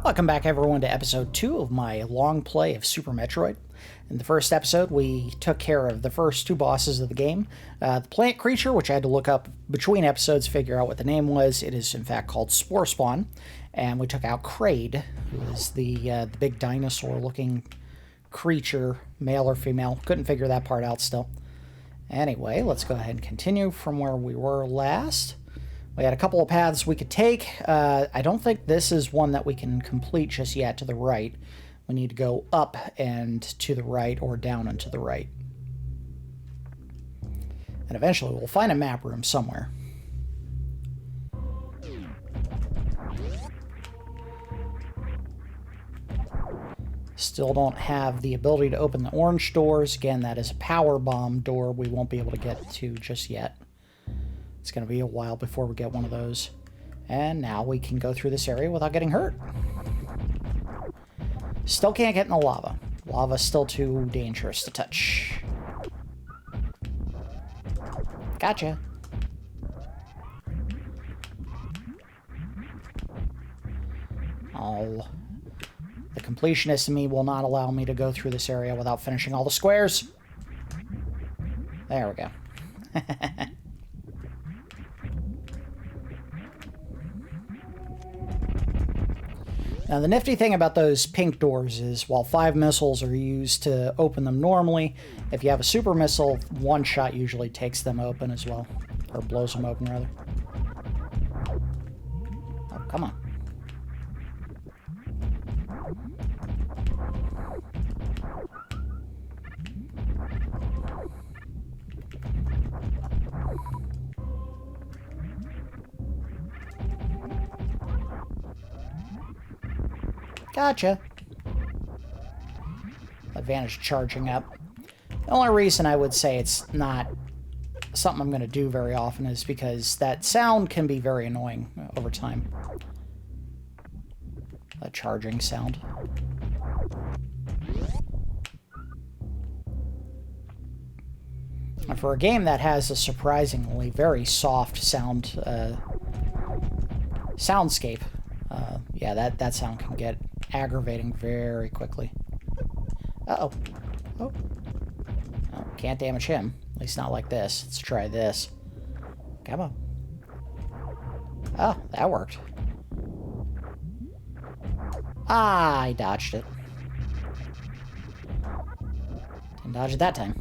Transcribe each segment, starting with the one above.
Welcome back everyone to episode 2 of my long play of Super Metroid. In the first episode, we took care of the first two bosses of the game. The plant creature, which I had to look up between episodes to figure out what the name was. It is in fact called Spore Spawn. And we took out Kraid, who is the big dinosaur-looking creature, male or female. Couldn't figure that part out still. Anyway, let's go ahead and continue from where we were last. We had a couple of paths we could take. I don't think this is one that we can complete just yet to the right. We need to go up and to the right or down and to the right. And eventually we'll find a map room somewhere. Still don't have the ability to open the orange doors. Again, that is a power bomb door we won't be able to get to just yet. It's going to be a while before we get one of those. And now we can go through this area without getting hurt. Still can't get in the lava. Lava's still too dangerous to touch. Gotcha. Oh, the completionist in me will not allow me to go through this area without finishing all the squares. There we go. Now, the nifty thing about those pink doors is while 5 missiles are used to open them normally, if you have a super missile, one shot usually takes them open as well. Or blows them open, rather. Oh, come on. Gotcha. Advantage charging up. The only reason I would say it's not something I'm going to do very often is because that sound can be very annoying over time. A charging sound. And for a game that has a surprisingly very soft sound soundscape, yeah, that sound can get aggravating very quickly. Uh-oh. Oh. Oh, can't damage him. At least not like this. Let's try this. Come on. Oh, that worked. Ah, I dodged it. Didn't dodge it that time.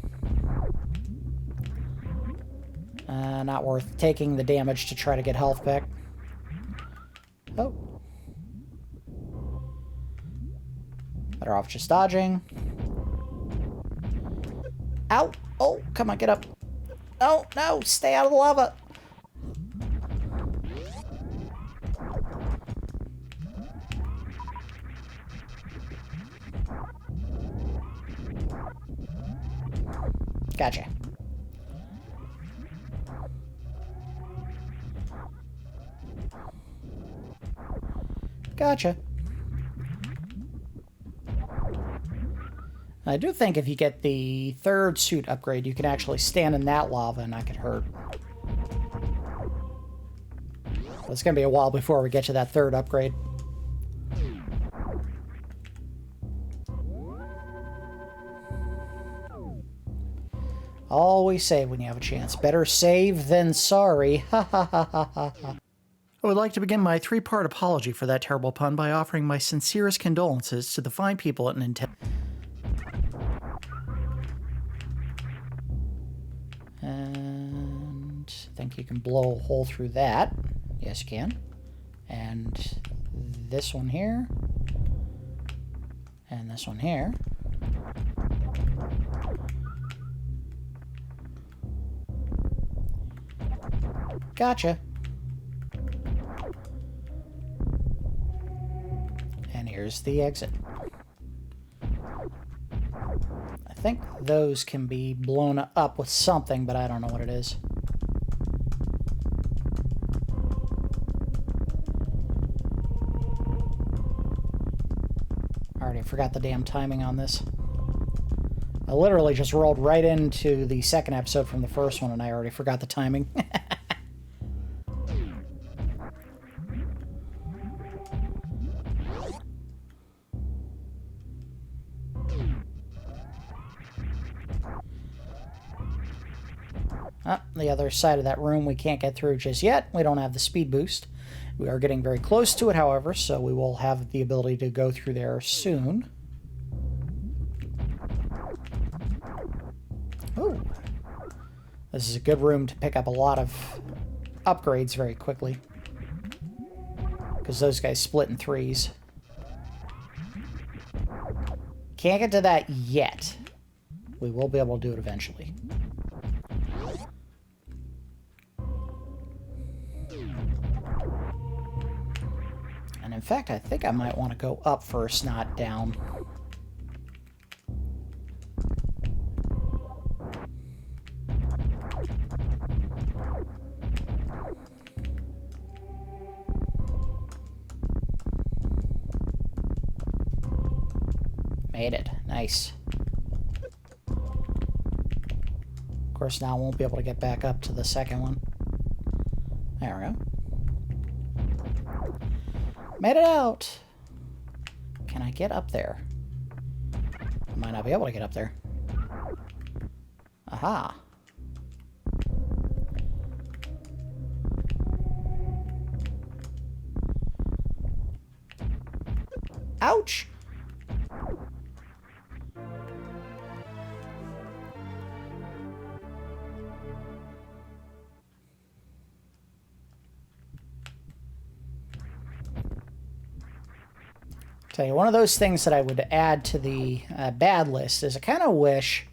Not worth taking the damage to try to get health back. Oh. Better off just dodging. Ow! Oh, come on, get up. Oh, no! Stay out of the lava! Gotcha. Gotcha. I do think if you get the third suit upgrade, you can actually stand in that lava and not get hurt. But it's going to be a while before we get to that third upgrade. Always save when you have a chance. Better save than sorry. Ha ha ha ha ha ha. I would like to begin my 3-part apology for that terrible pun by offering my sincerest condolences to the fine people at Nintendo. And I think you can blow a hole through that. Yes, you can. And this one here. And this one here. Gotcha. And here's the exit. I think those can be blown up with something, but I don't know what it is. I already forgot the damn timing on this. I literally just rolled right into the second episode from the first one, and I already forgot the timing. The other side of that room we can't get through just yet. We don't have the speed boost. We are getting very close to it, however, so we will have the ability to go through there soon. Ooh. This is a good room to pick up a lot of upgrades very quickly, because those guys split in threes. Can't get to that yet. We will be able to do it eventually. And in fact, I think I might want to go up first, not down. Made it. Nice. Of course, now I won't be able to get back up to the second one. There we go. Made it out! Can I get up there? I might not be able to get up there. Aha! Ouch! Tell you, one of those things that I would add to the bad list is I kind of wish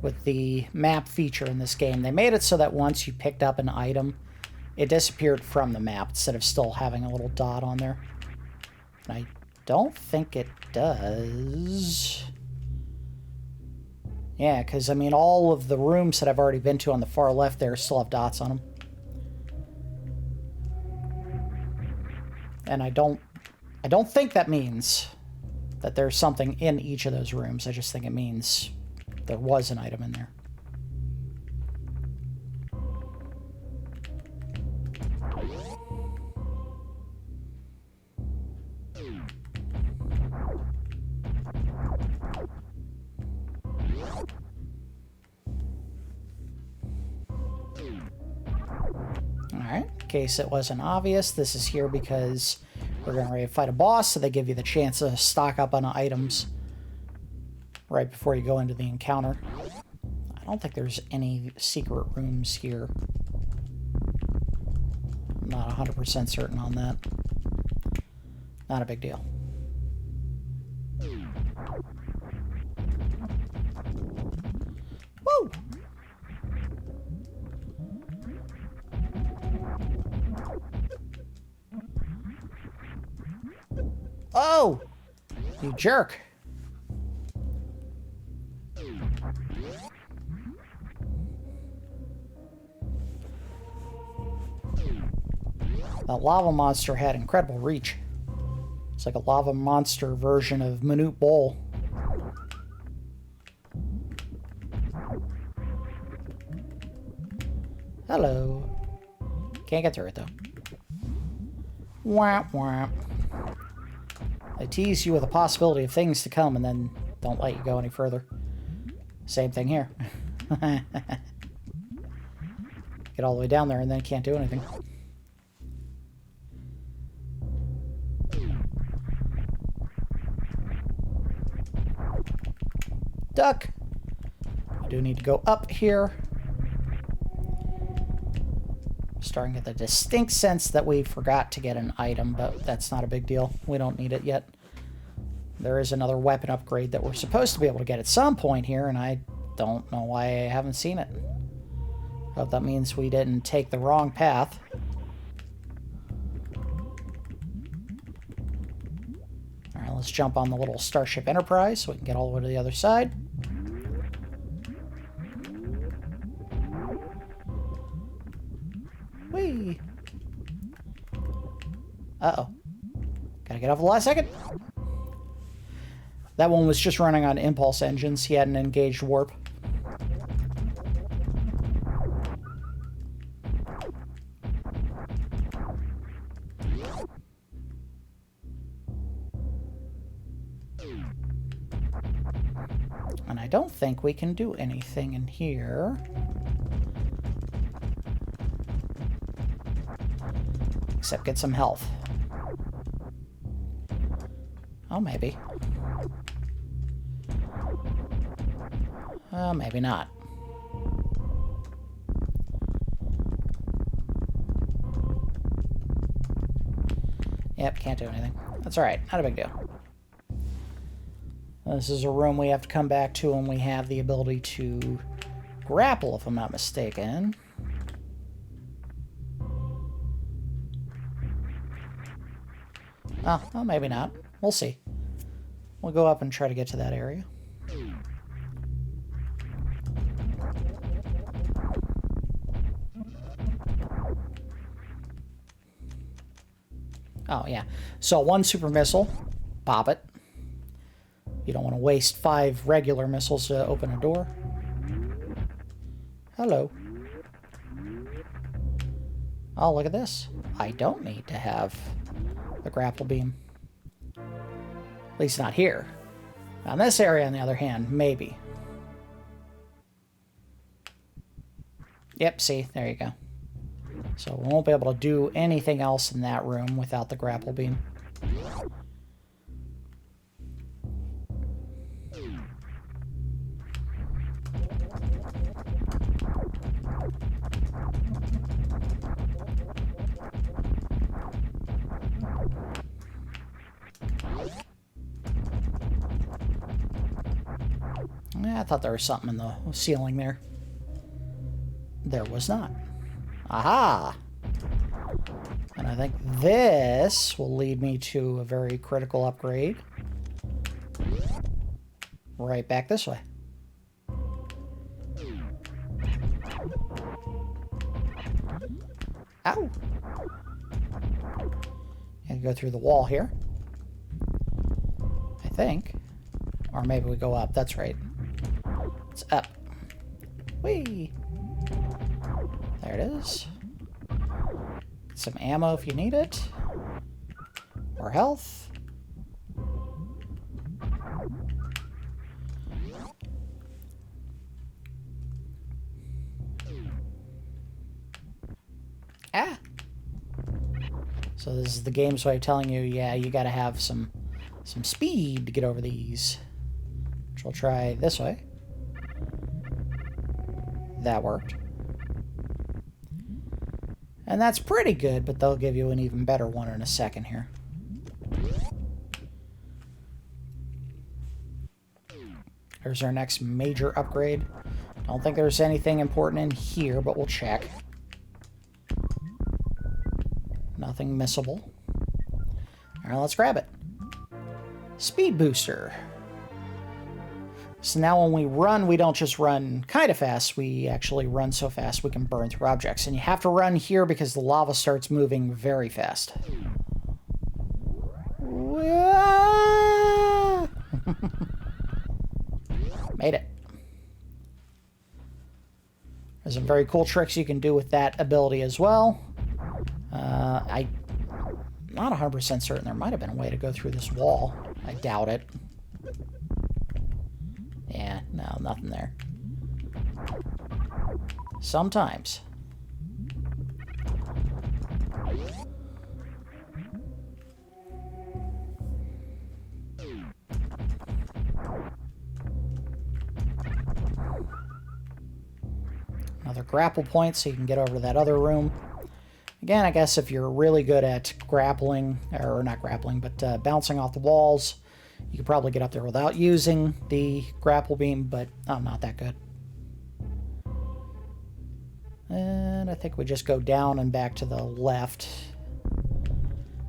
with the map feature in this game, they made it so that once you picked up an item, it disappeared from the map instead of still having a little dot on there. And I don't think it does. Yeah, because, I mean, all of the rooms that I've already been to on the far left there still have dots on them. And I don't think that means that there's something in each of those rooms. I just think it means there was an item in there. Alright, in case it wasn't obvious, this is here because we're getting ready to fight a boss, so they give you the chance to stock up on items right before you go into the encounter. I don't think there's any secret rooms here. I'm not 100% certain on that. Not a big deal. Woo! Oh! You jerk. That lava monster had incredible reach. It's like a lava monster version of Minute Bowl. Hello. Can't get through it, though. Womp womp. They tease you with the possibility of things to come and then don't let you go any further. Same thing here. Get all the way down there and then can't do anything. Duck! I do need to go up here. Starting to get the distinct sense that we forgot to get an item, but that's not a big deal. We don't need it yet. There is another weapon upgrade that we're supposed to be able to get at some point here, and I don't know why I haven't seen it. Hope that means we didn't take the wrong path. Alright, let's jump on the little Starship Enterprise so we can get all the way to the other side. Whee! Uh-oh. Gotta get off the last second. That one was just running on impulse engines. He hadn't engaged warp. And I don't think we can do anything in here. Except get some health. Oh, maybe. Maybe not. Yep, can't do anything. That's alright, not a big deal. This is a room we have to come back to when we have the ability to grapple, if I'm not mistaken. Oh, well, maybe not. We'll see. We'll go up and try to get to that area. Oh, yeah. So 1 super missile. Pop it. You don't want to waste 5 regular missiles to open a door. Hello. Oh, look at this. I don't need to have the grapple beam. At least not here. Now, in this area, on the other hand, maybe. Yep, see? There you go. So we won't be able to do anything else in that room without the grapple beam. I thought there was something in the ceiling there. There was not. Aha! And I think this will lead me to a very critical upgrade. Right back this way. Ow! And go through the wall here. I think. Or maybe we go up. That's right. It's up. Whee! There it is. Some ammo if you need it. Or health. Ah! So this is the game's way of telling you, yeah, you gotta have some speed to get over these. Which we'll try this way. That worked. And that's pretty good, but they'll give you an even better one in a second here. There's our next major upgrade. Don't think there's anything important in here, but we'll check. Nothing missable. All right, let's grab it. Speed booster. So now when we run, we don't just run kind of fast. We actually run so fast we can burn through objects. And you have to run here because the lava starts moving very fast. Made it. There's some very cool tricks you can do with that ability as well. I'm not 100% certain. There might have been a way to go through this wall. I doubt it. Yeah, no, nothing there. Sometimes. Another grapple point so you can get over to that other room. Again, I guess if you're really good at grappling, or not grappling, but bouncing off the walls, you could probably get up there without using the grapple beam, but I'm not that good. And I think we just go down and back to the left,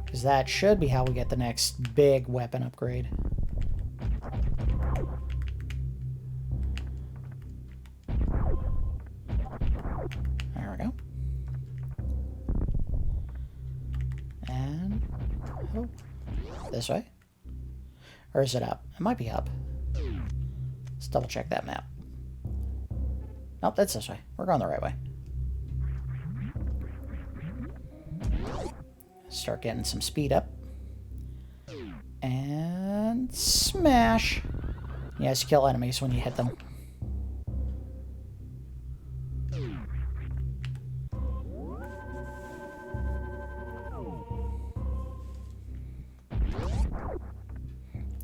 because that should be how we get the next big weapon upgrade. There we go. And oh, this way. Or is it up? It might be up. Let's double check that map. Nope, that's this way. We're going the right way. Start getting some speed up. And smash. Yes, you kill enemies when you hit them.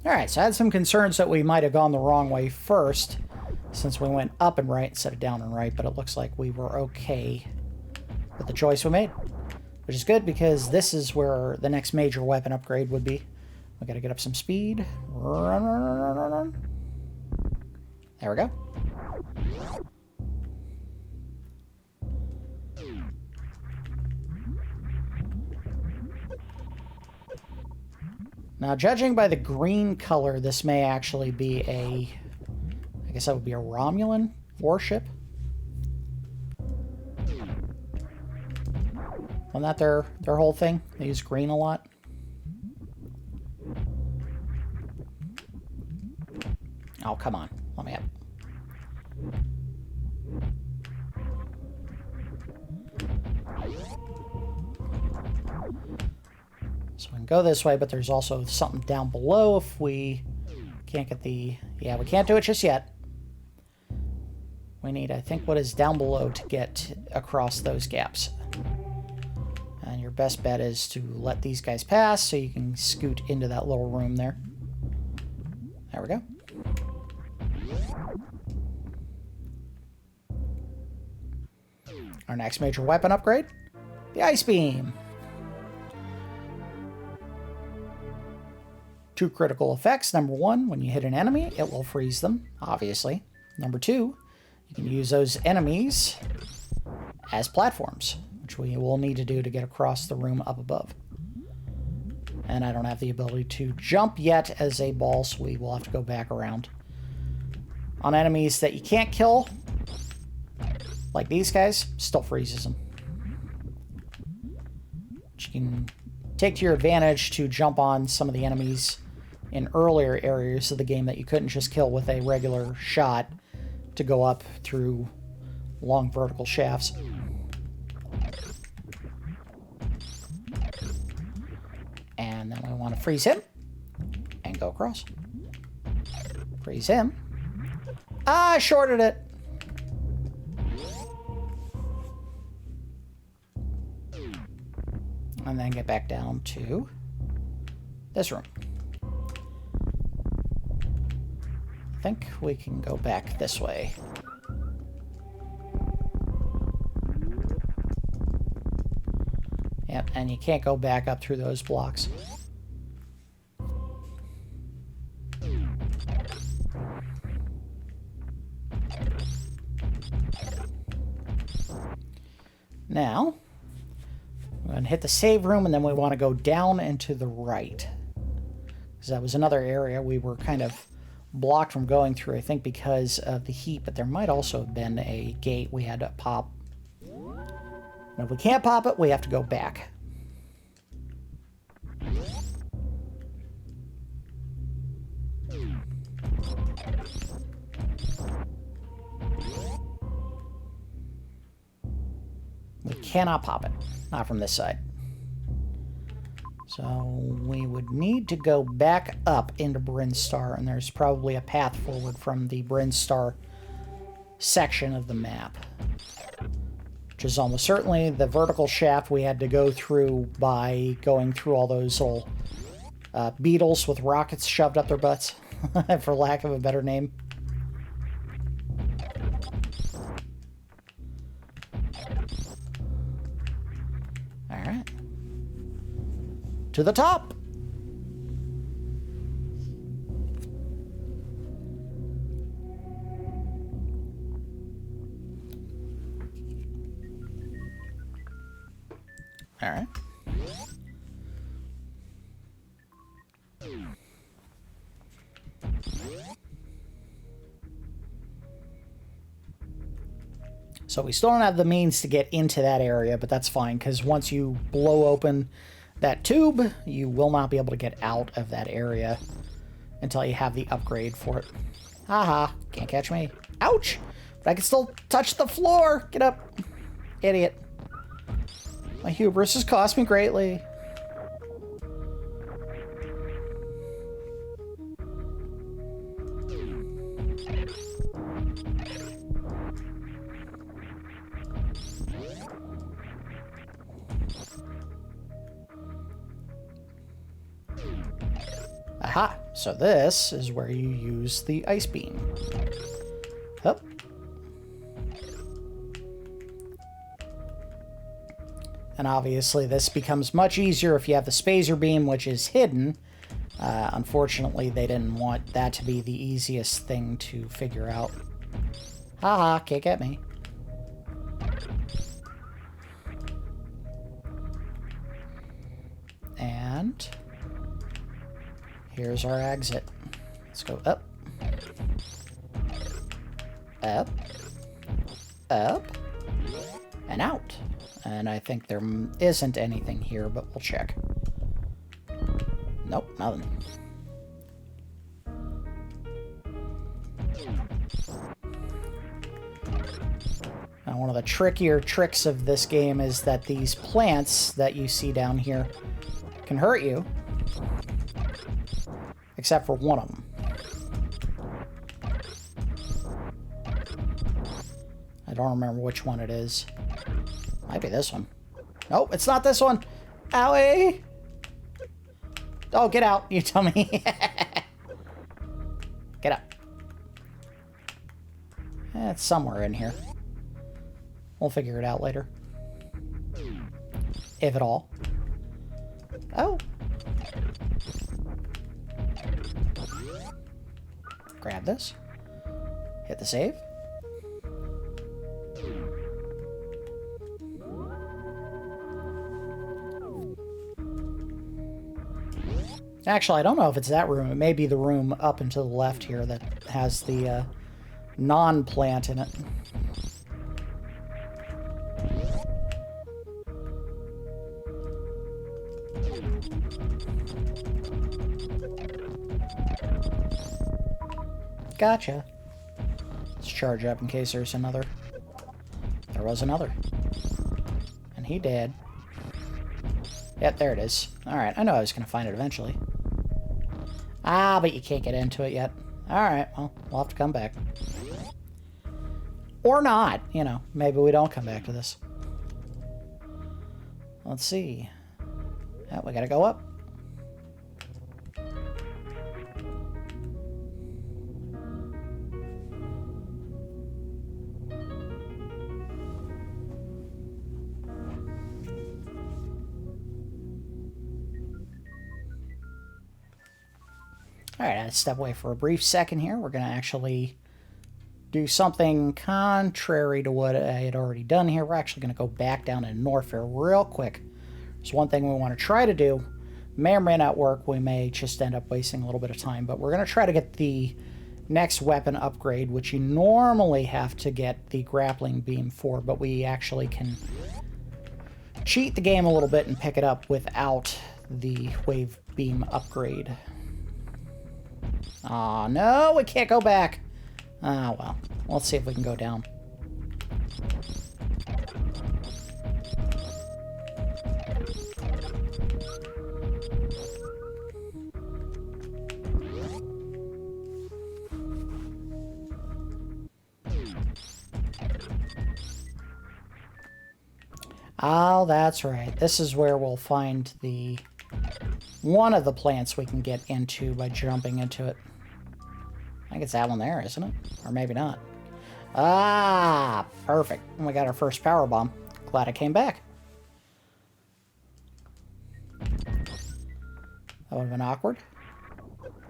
Alright, so I had some concerns that we might have gone the wrong way first, since we went up and right instead of down and right, but it looks like we were okay with the choice we made. Which is good, because this is where the next major weapon upgrade would be. We gotta get up some speed. Run, run, run, run, run, run. There we go. Now, judging by the green color, this may actually be a... I guess that would be a Romulan warship. Wasn't that their whole thing? They use green a lot. Oh, come on. Let me up. So we can go this way, but there's also something down below if we can't get the... Yeah, we can't do it just yet. We need, I think, what is down below to get across those gaps. And your best bet is to let these guys pass so you can scoot into that little room there. There we go. Our next major weapon upgrade, the Ice Beam. 2 critical effects. Number 1, when you hit an enemy, it will freeze them, obviously. Number 2, you can use those enemies as platforms, which we will need to do to get across the room up above. And I don't have the ability to jump yet as a ball, so we will have to go back around. On enemies that you can't kill, like these guys, still freezes them. Which you can take to your advantage to jump on some of the enemies in earlier areas of the game that you couldn't just kill with a regular shot to go up through long vertical shafts. And then we want to freeze him and go across. Freeze him. Ah, I shorted it. And then get back down to this room. I think we can go back this way. Yep, and you can't go back up through those blocks. Now, we're going to hit the save room, and then we want to go down and to the right. Because that was another area we were kind of blocked from going through, I think because of the heat, but there might also have been a gate we had to pop. And if we can't pop it, we have to go back. We cannot pop it. Not from this side. So we would need to go back up into Brinstar, and there's probably a path forward from the Brinstar section of the map. Which is almost certainly the vertical shaft we had to go through by going through all those little beetles with rockets shoved up their butts, for lack of a better name. Alright. To the top! Alright. So we still don't have the means to get into that area, but that's fine, because once you blow open that tube, you will not be able to get out of that area until you have the upgrade for it. Haha, can't catch me. Ouch! But I can still touch the floor! Get up! Idiot. My hubris has cost me greatly. Aha! So this is where you use the ice beam. Up. And obviously this becomes much easier if you have the spacer beam, which is hidden. Unfortunately, they didn't want that to be the easiest thing to figure out. Haha, can't get me. And here's our exit. Let's go up. Up. Up. And out. And I think there isn't anything here, but we'll check. Nope, nothing. Now, one of the trickier tricks of this game is that these plants that you see down here can hurt you. Except for one of them. I don't remember which one it is. Might be this one. Nope, it's not this one. Owie! Oh, get out, you dummy. Get up. It's somewhere in here. We'll figure it out later. If at all. Oh. Grab this. Hit the save. Actually, I don't know if it's that room. It may be the room up and to the left here that has the non-plant in it. Gotcha. Let's charge up in case there's another. There was another. And he did. Yep, there it is. Alright, I know I was going to find it eventually. Ah, but you can't get into it yet. Alright, well, we'll have to come back. Or not, you know. Maybe we don't come back to this. Let's see. Oh, we gotta go up. Alright, I'll step away for a brief second here. We're going to actually do something contrary to what I had already done here. We're actually going to go back down to Norfair real quick. There's one thing we want to try to do. May or may not work. We may just end up wasting a little bit of time. But we're going to try to get the next weapon upgrade, which you normally have to get the Grappling Beam for. But we actually can cheat the game a little bit and pick it up without the Wave Beam upgrade. Aw, no, we can't go back. Ah, well. Let's see if we can go down. Oh, that's right. This is where we'll find the one of the plants we can get into by jumping into it. I think it's that one there, isn't it? Or maybe not. Ah, perfect. We got our first power bomb. Glad I came back. That would have been awkward.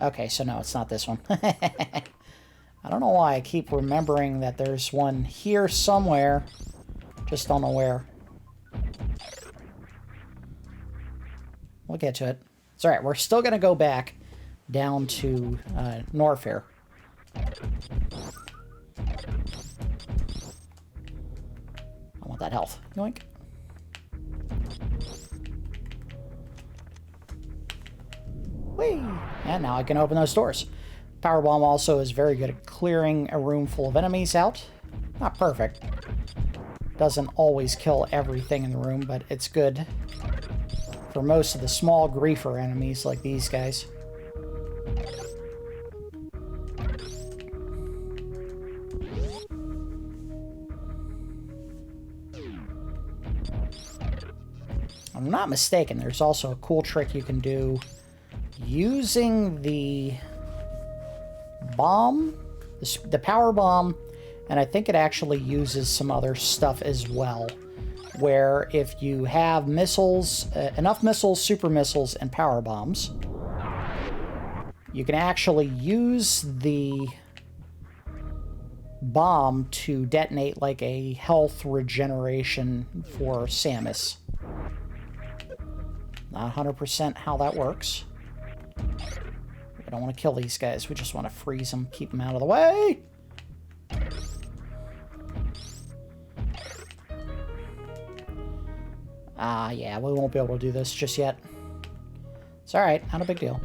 Okay, so no, it's not this one. I don't know why I keep remembering that there's one here somewhere. Just don't know where. We'll get to it. It's alright, we're still going to go back down to Norfair. I want that health. Yoink. Whee! And now I can open those doors. Powerbomb also is very good at clearing a room full of enemies out. Not perfect. Doesn't always kill everything in the room, but it's good for most of the small griefer enemies like these guys. If I'm not mistaken, there's also a cool trick you can do using the bomb, the power bomb, and I think it actually uses some other stuff as well, where if you have missiles, enough missiles, super missiles, and power bombs, you can actually use the bomb to detonate like a health regeneration for Samus. Not 100% how that works. We don't want to kill these guys. We just want to freeze them, keep them out of the way. Yeah, we won't be able to do this just yet. It's alright, not a big deal.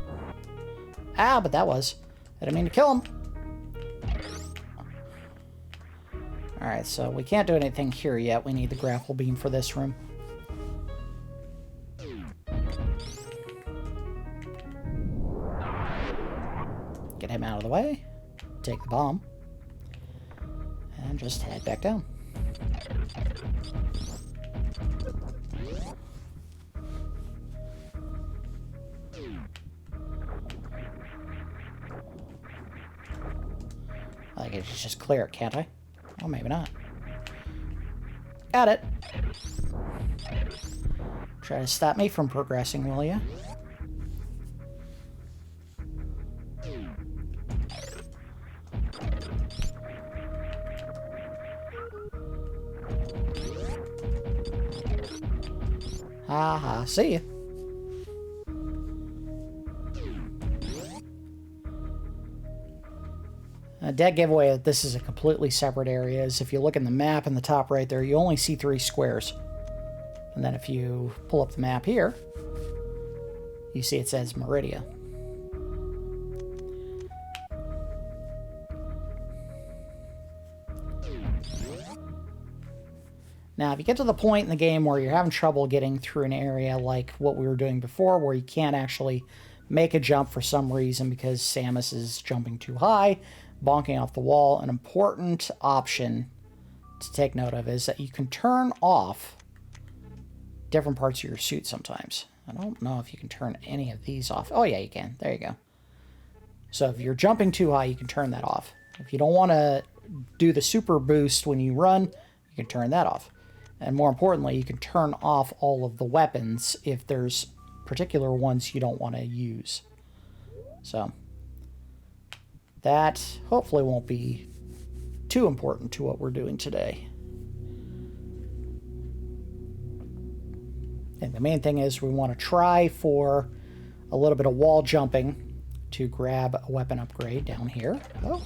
But that was. I didn't mean to kill him. Alright, so we can't do anything here yet. We need the grapple beam for this room. Get him out of the way. Take the bomb. And just head back down. I can just clear it, can't I? Oh, maybe not. Got it. Try to stop me from progressing, will ya? Haha, see ya. A dead giveaway that this is a completely separate area is if you look in the map in the top right there, you only see 3 squares. And then if you pull up the map here, you see it says Meridia. Now, if you get to the point in the game where you're having trouble getting through an area like what we were doing before, where you can't actually make a jump for some reason because Samus is jumping too high, bonking off the wall, an important option to take note of is that you can turn off different parts of your suit sometimes. I don't know if you can turn any of these off. Oh, yeah, you can. There you go. So if you're jumping too high, you can turn that off. If you don't want to do the super boost when you run, you can turn that off. And more importantly, you can turn off all of the weapons if there's particular ones you don't want to use. So that hopefully won't be too important to what we're doing today. And the main thing is we want to try for a little bit of wall jumping to grab a weapon upgrade down here. Oh.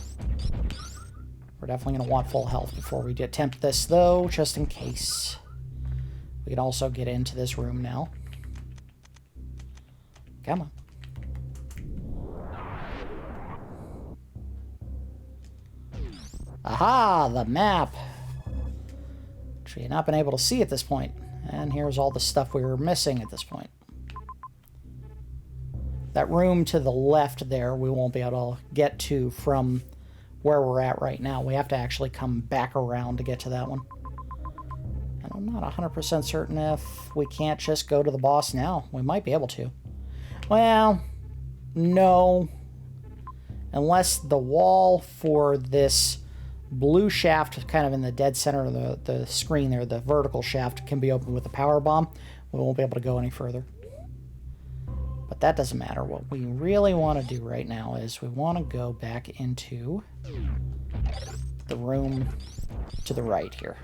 We're definitely going to want full health before we attempt this, though, just in case. We can also get into this room now. Come on. Aha! The map! Which we have not been able to see at this point. And here's all the stuff we were missing at this point. That room to the left there, we won't be able to get to from where we're at right now. We have to actually come back around to get to that one. And I'm not 100% certain if we can't just go to the boss now. We might be able to. Well, no. Unless the wall for this blue shaft kind of in the dead center of the screen there, the vertical shaft, can be opened with a power bomb. We won't be able to go any further. But that doesn't matter. What we really want to do right now is we want to go back into the room to the right here.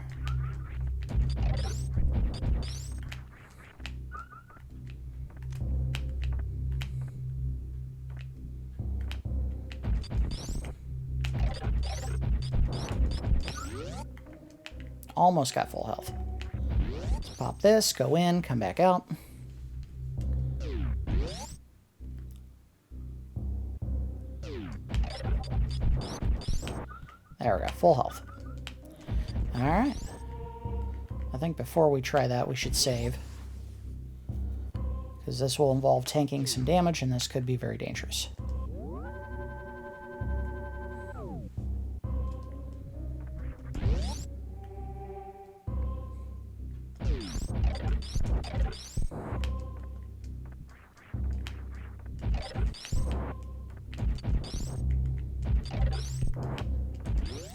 Almost got full health. Let's pop this, go in, come back out. There we go, full health. Alright. I think before we try that, we should save. Because this will involve tanking some damage, and this could be very dangerous.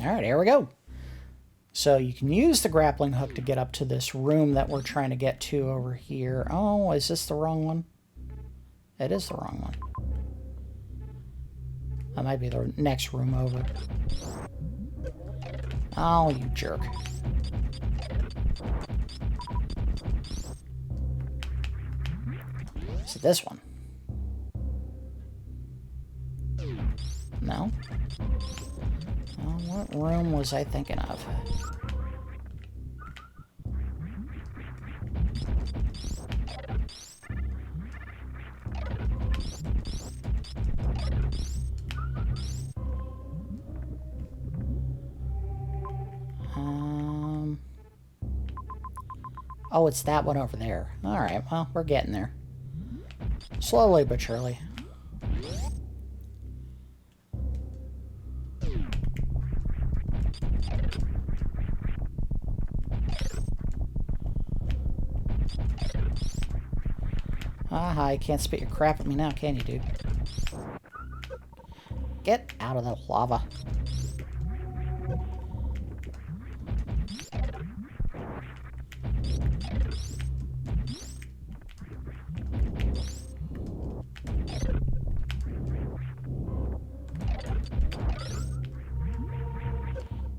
Alright, here we go. So you can use the grappling hook to get up to this room that we're trying to get to over here. Oh, is this the wrong one? It is the wrong one. That might be the next room over. Oh, you jerk. Is it this one? No? Well, what room was I thinking of? Oh, it's that one over there. Alright, well, we're getting there. Slowly but surely. Aha, you can't spit your crap at me now, can you, dude? Get out of the lava.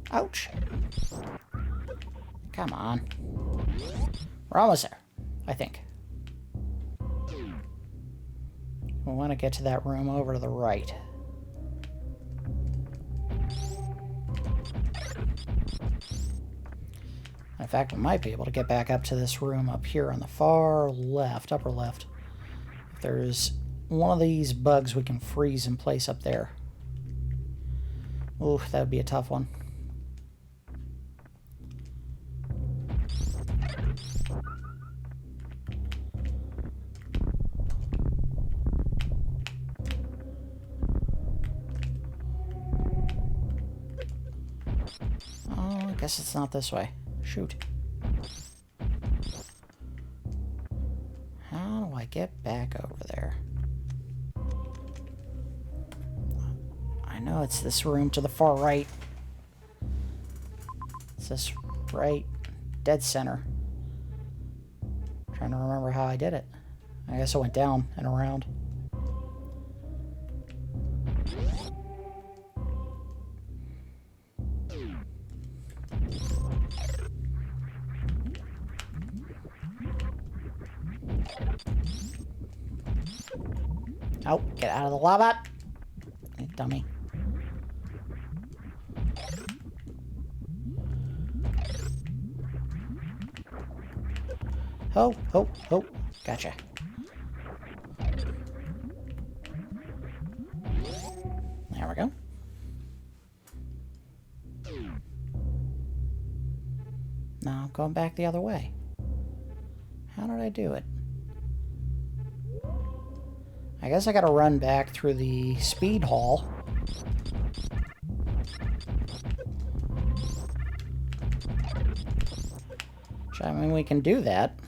Ouch. Come on. We're almost there, I think. We want to get to that room over to the right. In fact, we might be able to get back up to this room up here on the far left, upper left. If there's one of these bugs we can freeze in place up there. Oof, that would be a tough one. Oh, I guess it's not this way. Shoot. How do I get back over there? I know it's this room to the far right. It's this right dead center. Trying to remember how I did it. I guess I went down and around. Oh, get out of the lava, you dummy. Oh, oh, oh, gotcha. There we go. Now I'm going back the other way. How did I do it? I guess I gotta run back through the speed hall. Which, I mean, we can do that.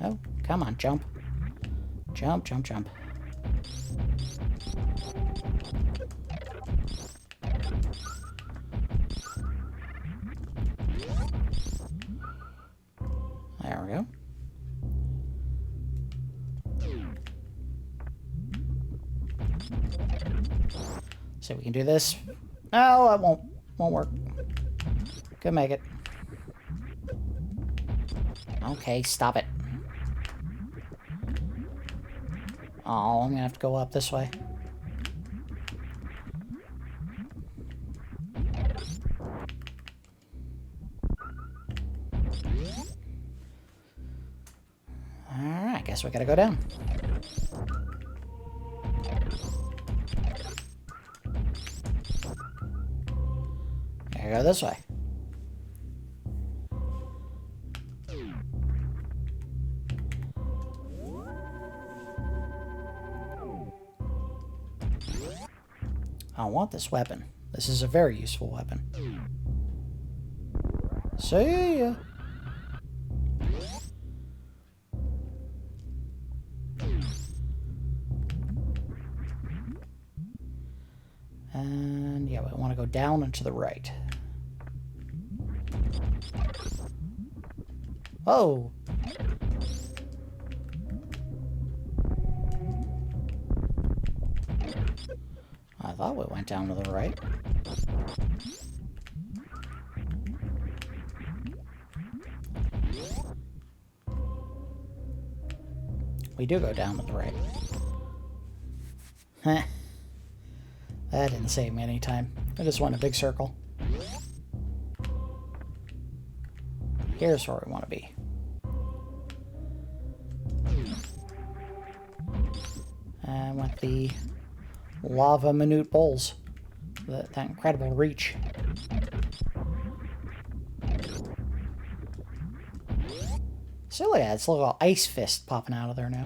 Oh, come on, jump. Jump, jump, jump. There we go. So we can do this. Oh, that won't work. Could make it. Okay, stop it. Oh, I'm gonna have to go up this way. Alright, I guess we gotta go down. I go this way. I don't want this weapon. This is a very useful weapon. See ya. And yeah, we want to go down and to the right. Oh! I thought we went down to the right. We do go down to the right. Heh. That didn't save me any time. I just went a big circle. Here's where we want to be. And with the lava minute bowls. That incredible reach. So look at that, it's a little ice fist popping out of there now.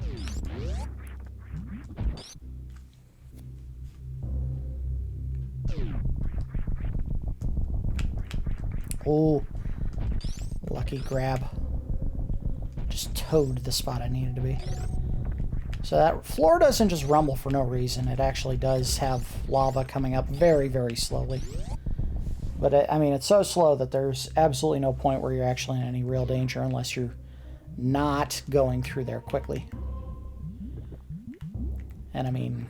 Oh, lucky grab. Just towed the spot I needed to be. So that floor doesn't just rumble for no reason. It actually does have lava coming up very, very slowly. But I mean, it's so slow that there's absolutely no point where you're actually in any real danger unless you're not going through there quickly. And I mean,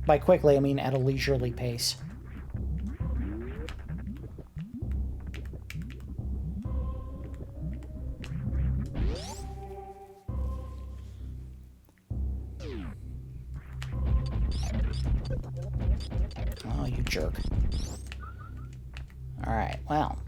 by quickly, I mean at a leisurely pace. Oh, you jerk. Alright, well.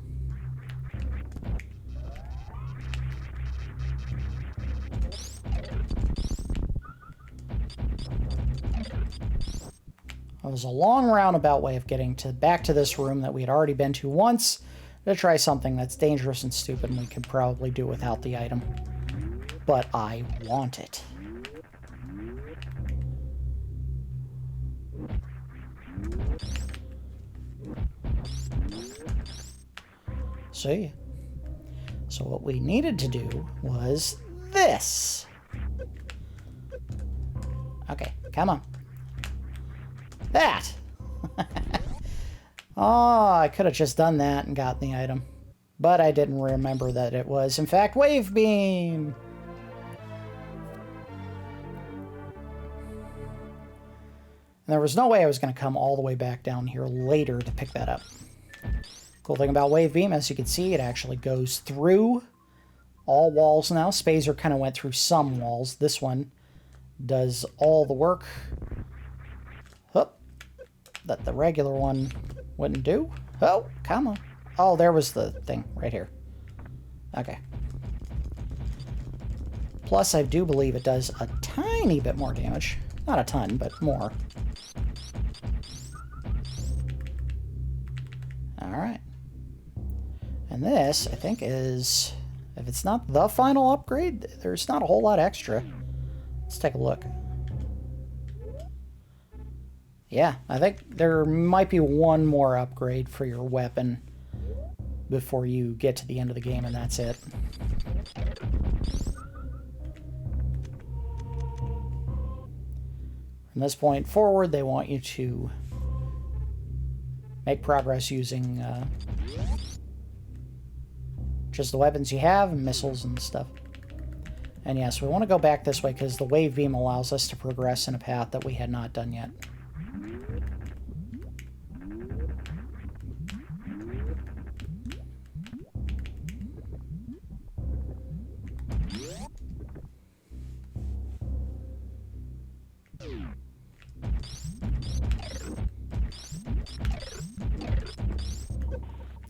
It was a long roundabout way of getting back to this room that we had already been to once to try something that's dangerous and stupid and we could probably do without the item. But I want it. See? So what we needed to do was this. Okay, come on. That! Oh, I could have just done that and gotten the item. But I didn't remember that it was, in fact, Wave Beam! And there was no way I was going to come all the way back down here later to pick that up. Cool thing about Wave Beam, as you can see, it actually goes through all walls now. Spazer kind of went through some walls. This one does all the work that the regular one wouldn't do. Oh, come on. Oh, there was the thing right here. Okay. Plus, I do believe it does a tiny bit more damage. Not a ton, but more. Alright. And this, I think, is... if it's not the final upgrade, there's not a whole lot extra. Let's take a look. Yeah, I think there might be one more upgrade for your weapon before you get to the end of the game, and that's it. From this point forward, they want you to make progress using just the weapons you have and missiles and stuff. And yes, we want to go back this way because the Wave Beam allows us to progress in a path that we had not done yet.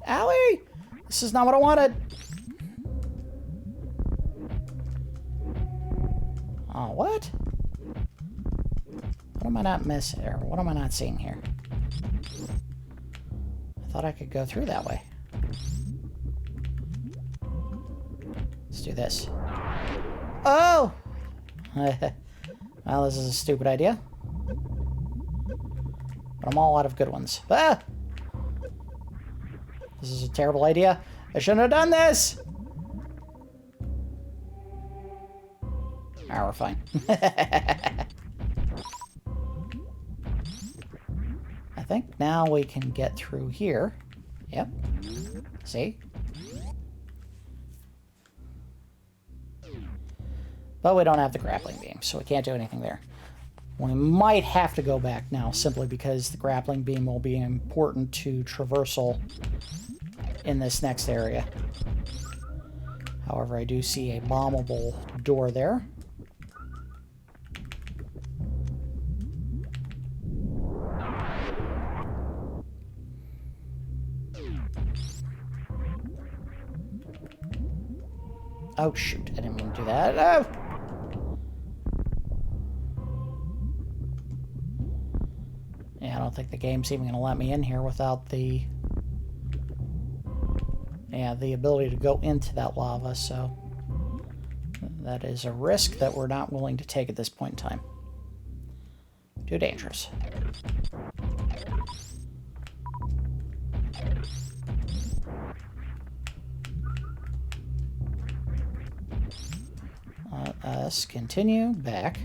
Owie! This is not what I wanted. Oh, what? What am I not missing, or what am I not seeing here? I thought I could go through that way. Let's do this. Oh! Well, this is a stupid idea. But I'm all out of good ones. Ah! This is a terrible idea. I shouldn't have done this! Ah, we're fine. I think now we can get through here. Yep. See? But we don't have the grappling beam, so we can't do anything there. We might have to go back now, simply because the grappling beam will be important to traversal in this next area. However, I do see a bombable door there. Oh, shoot. I didn't mean to do that. Oh! Yeah, I don't think the game's even going to let me in here without the... Yeah, the ability to go into that lava, so... That is a risk that we're not willing to take at this point in time. Too dangerous. Let us continue back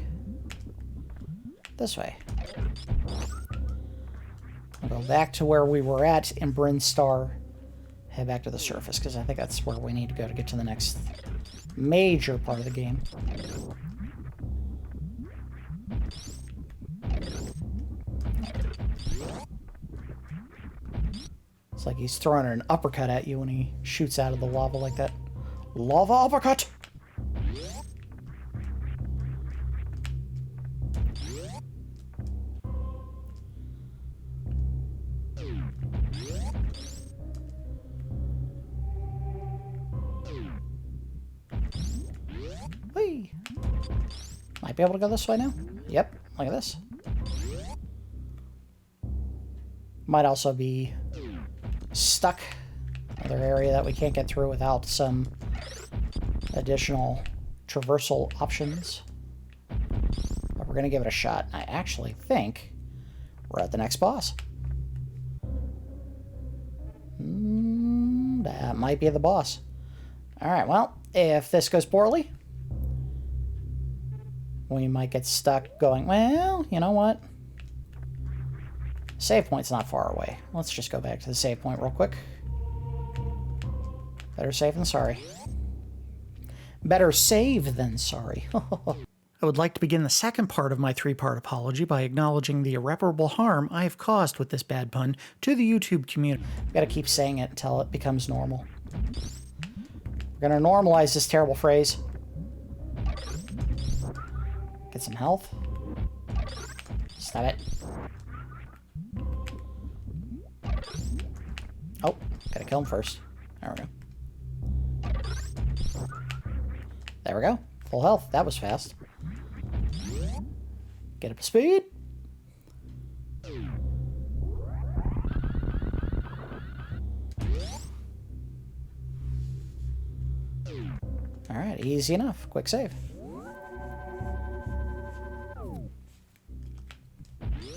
this way. We'll go back to where we were at in Bryn Star. Head back to the surface, because I think that's where we need to go to get to the next major part of the game. It's like he's throwing an uppercut at you when he shoots out of the lava like that. Lava uppercut! Whee! Might be able to go this way now. Yep, look at this. Might also be stuck. Another area that we can't get through without some additional traversal options. But we're going to give it a shot. I actually think we're at the next boss. That might be the boss. Alright, well, if this goes poorly, we might get stuck going, well, you know what? Save point's not far away. Let's just go back to the save point real quick. Better safe than sorry. Better save than sorry. I would like to begin the second part of my three-part apology by acknowledging the irreparable harm I have caused with this bad pun to the YouTube community. I've got to keep saying it until it becomes normal. We're going to normalize this terrible phrase. Get some health. Stop it. Oh, gotta kill him first. There we go. There we go. Full health. That was fast. Get up to speed. Alright, easy enough. Quick save.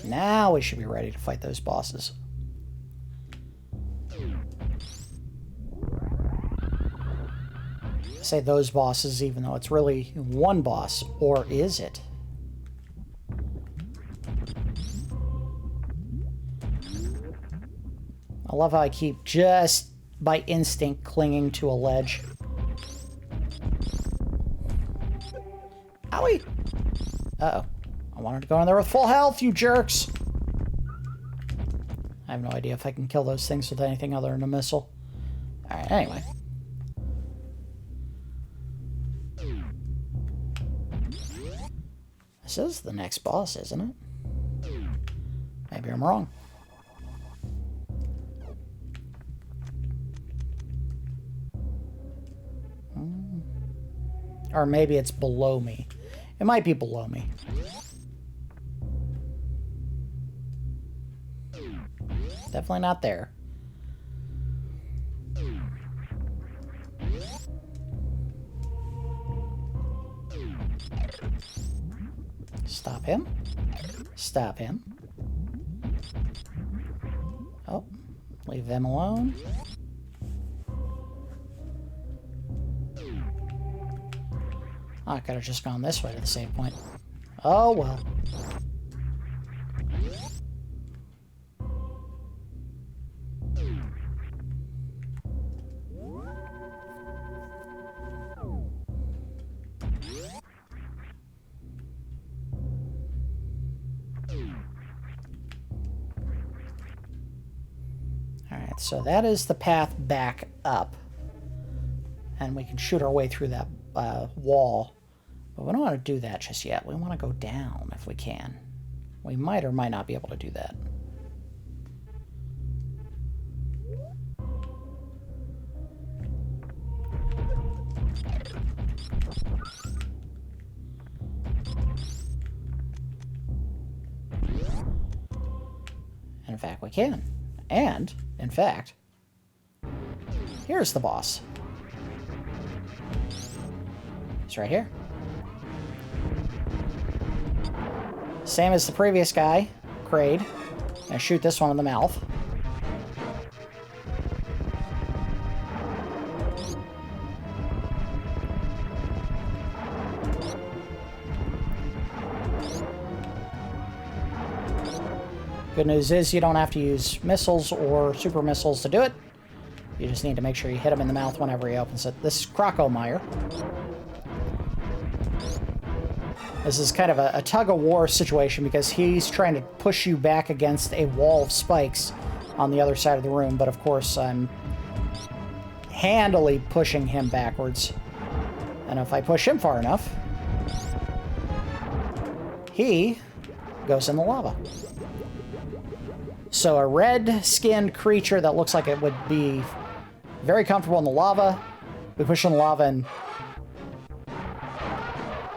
Now we should be ready to fight those bosses. I say those bosses even though it's really one boss, or is it? I love how I keep just by instinct clinging to a ledge. Owie! Uh-oh. I wanted to go in there with full health, you jerks! I have no idea if I can kill those things with anything other than a missile. Alright, anyway. This is the next boss, isn't it? Maybe I'm wrong. Or maybe it's below me. It might be below me. Definitely not there. Stop him. Stop him. Oh, leave them alone. Oh, I could have just gone this way to the save point. Oh, well. so that is the path back up. And we can shoot our way through that wall. But we don't want to do that just yet. We want to go down if we can. We might or might not be able to do that. In fact, we can. And, in fact, here's the boss. It's right here. Same as the previous guy, Kraid. I shoot this one in the mouth. Good news is you don't have to use missiles or super missiles to do it. You just need to make sure you hit him in the mouth whenever he opens it. This is Crocomire. This is kind of a tug-of-war situation because he's trying to push you back against a wall of spikes on the other side of the room, but of course I'm handily pushing him backwards. And if I push him far enough, he goes in the lava. So a red-skinned creature that looks like it would be very comfortable in the lava. We push in the lava and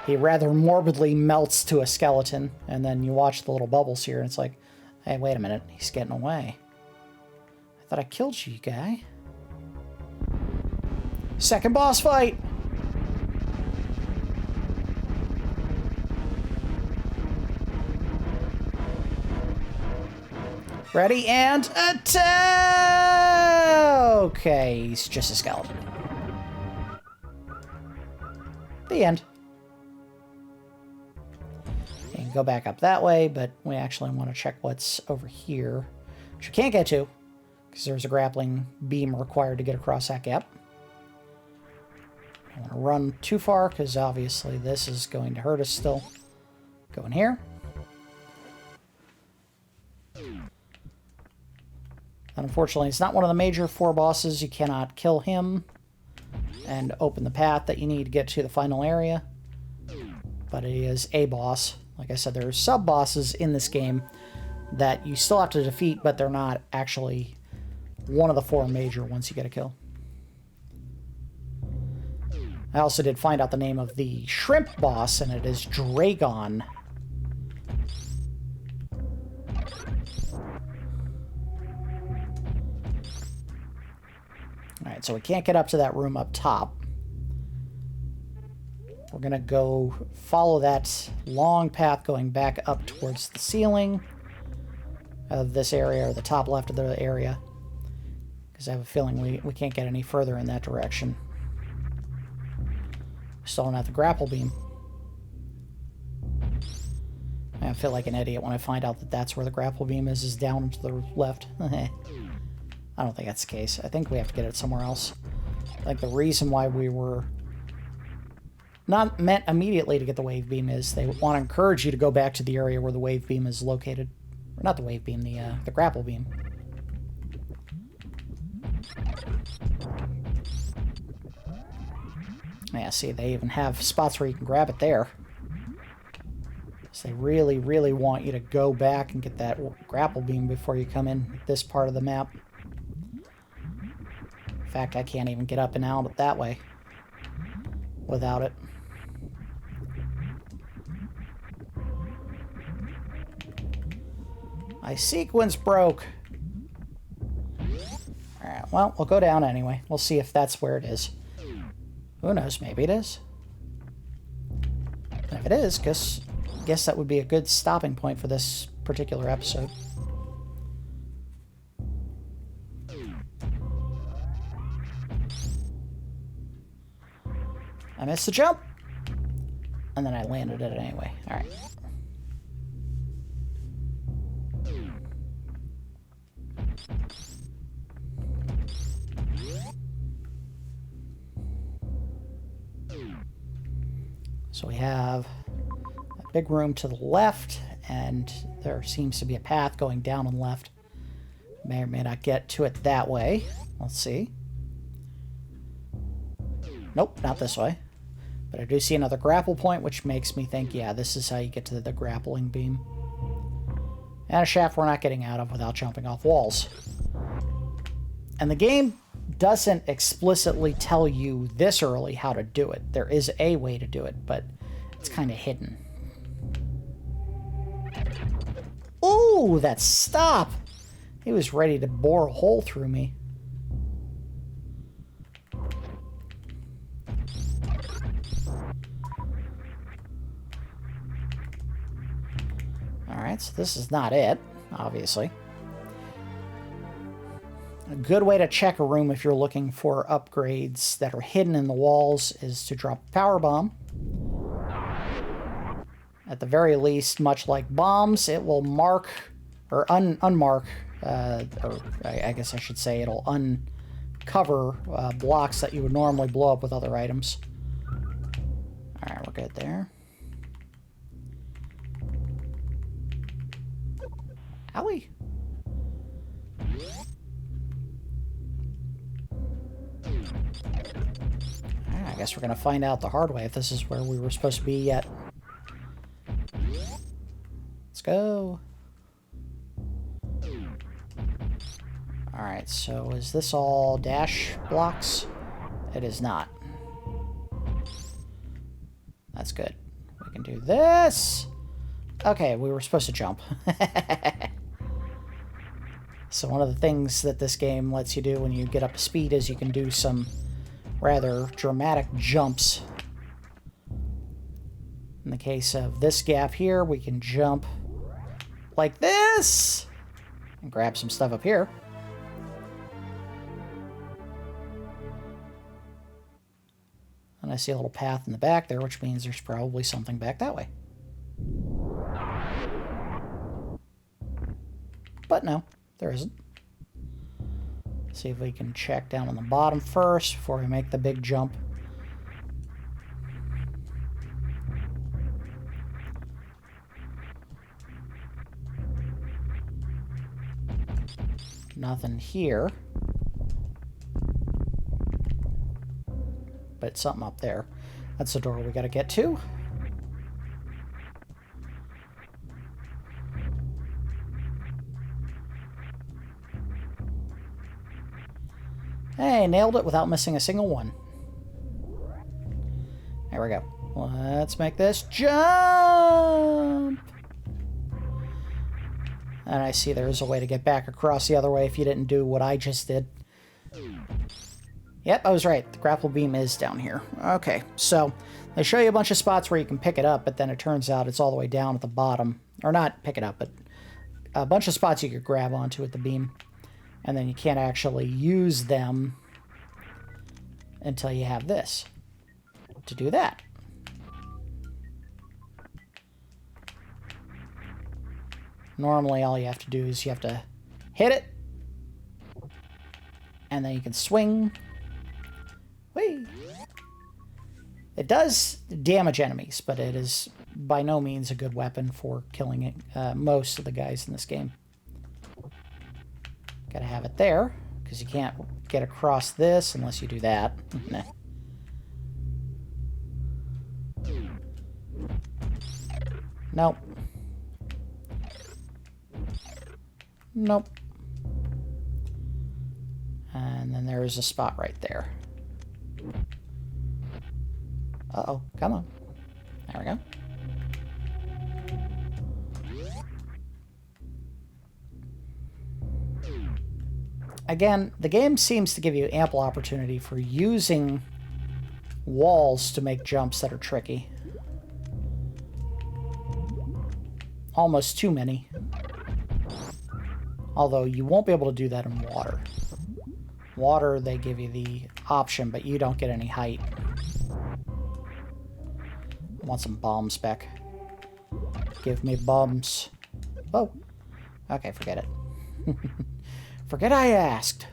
he rather morbidly melts to a skeleton. And then you watch the little bubbles here and it's like, hey, wait a minute, he's getting away. I thought I killed you, guy. Second boss fight! Ready, and attack! Okay, he's just a skeleton. The end. You can go back up that way, but we actually want to check what's over here, which we can't get to, because there's a grappling beam required to get across that gap. I don't want to run too far, because obviously this is going to hurt us still. Go in here. Unfortunately, it's not one of the major 4 bosses. You cannot kill him and open the path that you need to get to the final area. But it is a boss. Like I said, there are sub-bosses in this game that you still have to defeat, but they're not actually one of the 4 major ones you get to kill. I also did find out the name of the shrimp boss, and it is Dragon. Alright, so we can't get up to that room up top. We're going to go follow that long path going back up towards the ceiling of this area, or the top left of the area. Because I have a feeling we can't get any further in that direction. Still don't have the grapple beam. I feel like an idiot when I find out that that's where the grapple beam is down to the left. I don't think that's the case. I think we have to get it somewhere else. Like the reason why we were not meant immediately to get the wave beam is they want to encourage you to go back to the area where the wave beam is located. Or not the wave beam, the grapple beam. Yeah, see, they even have spots where you can grab it there. So they really, really want you to go back and get that grapple beam before you come in this part of the map. In fact, I can't even get up and out that way without it. My sequence broke. Alright, well, we'll go down anyway. We'll see if that's where it is. Who knows, maybe it is. And if it is, guess that would be a good stopping point for this particular episode. I missed the jump, and then I landed it anyway. Alright. So we have a big room to the left, and there seems to be a path going down and left. May or may not get to it that way. Let's see. Nope, not this way. But I do see another grapple point, which makes me think, yeah, this is how you get to the grappling beam. And a shaft we're not getting out of without jumping off walls. And the game doesn't explicitly tell you this early how to do it. There is a way to do it, but it's kind of hidden. Ooh, that stop! He was ready to bore a hole through me. Alright, so this is not it, obviously. A good way to check a room if you're looking for upgrades that are hidden in the walls is to drop a power bomb. At the very least, much like bombs, it will mark, or unmark, or I guess I should say it'll uncover blocks that you would normally blow up with other items. Alright, we're good there. Owie. I guess we're going to find out the hard way if this is where we were supposed to be yet. Let's go. Alright, so is this all dash blocks? It is not. That's good. We can do this. Okay, we were supposed to jump. So one of the things that this game lets you do when you get up to speed is you can do some rather dramatic jumps. In the case of this gap here, we can jump like this and grab some stuff up here. And I see a little path in the back there, which means there's probably something back that way. But no, there isn't. See if we can check down on the bottom first before we make the big jump. Nothing here. But something up there. That's the door we gotta get to. Hey, nailed it without missing a single one. There we go. Let's make this jump! And I see there's a way to get back across the other way if you didn't do what I just did. Yep, I was right. The grapple beam is down here. Okay, so they show you a bunch of spots where you can pick it up, but then it turns out it's all the way down at the bottom. Or not pick it up, but a bunch of spots you could grab onto with the beam. And then you can't actually use them until you have this to do that. Normally all you have to do is you have to hit it, and then you can swing. Whee! It does damage enemies, but it is by no means a good weapon for killing most of the guys in this game. Gotta have it there, because you can't get across this unless you do that. Nah. Nope. Nope. And then there is a spot right there. Uh-oh, come on. There we go. Again, the game seems to give you ample opportunity for using walls to make jumps that are tricky. Almost too many. Although you won't be able to do that in water. Water, they give you the option, but you don't get any height. I want some bombs back. Give me bombs. Oh. Okay, forget it. Forget I asked.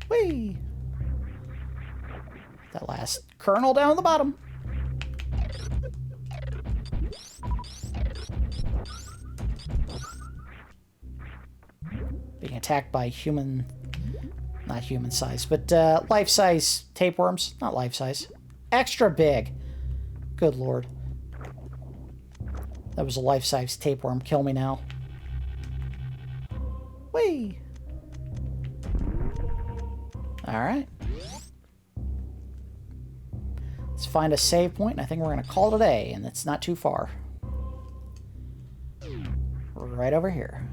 Whee! That last kernel down at the bottom. being attacked by not human size, but life-size tapeworms. Not life-size. Extra big. Good lord. That was a life-size tapeworm. Kill me now. Whee! Alright. Let's find a save point, and I think we're going to call it a day, and it's not too far. Right over here.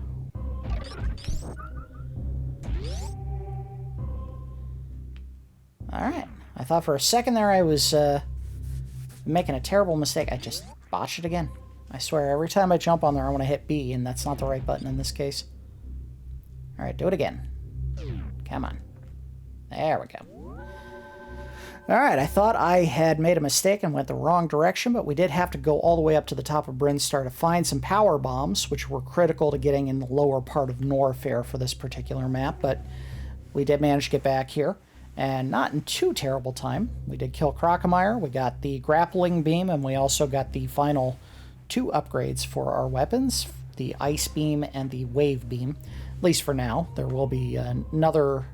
Alright. I thought for a second there I was making a terrible mistake. I just botched it again. I swear, every time I jump on there I want to hit B, and that's not the right button in this case. Alright, do it again. Come on. There we go. Alright, I thought I had made a mistake and went the wrong direction, but we did have to go all the way up to the top of Brinstar to find some power bombs, which were critical to getting in the lower part of Norfair for this particular map, but we did manage to get back here, and not in too terrible time. We did kill Crocomire, we got the Grappling Beam, and we also got the final 2 upgrades for our weapons, the Ice Beam and the Wave Beam, at least for now. There will be another,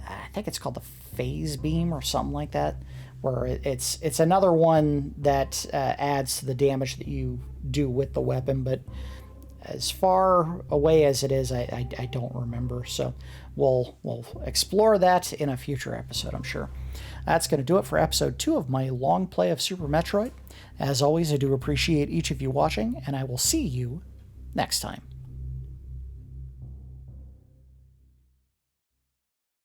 I think it's called the Phase Beam or something like that, where it's another one that adds to the damage that you do with the weapon, but as far away as it is, I don't remember, so we'll explore that in a future episode, I'm sure. That's going to do it for episode 2 of my long play of Super Metroid. As always, I do appreciate each of you watching, and I will see you next time.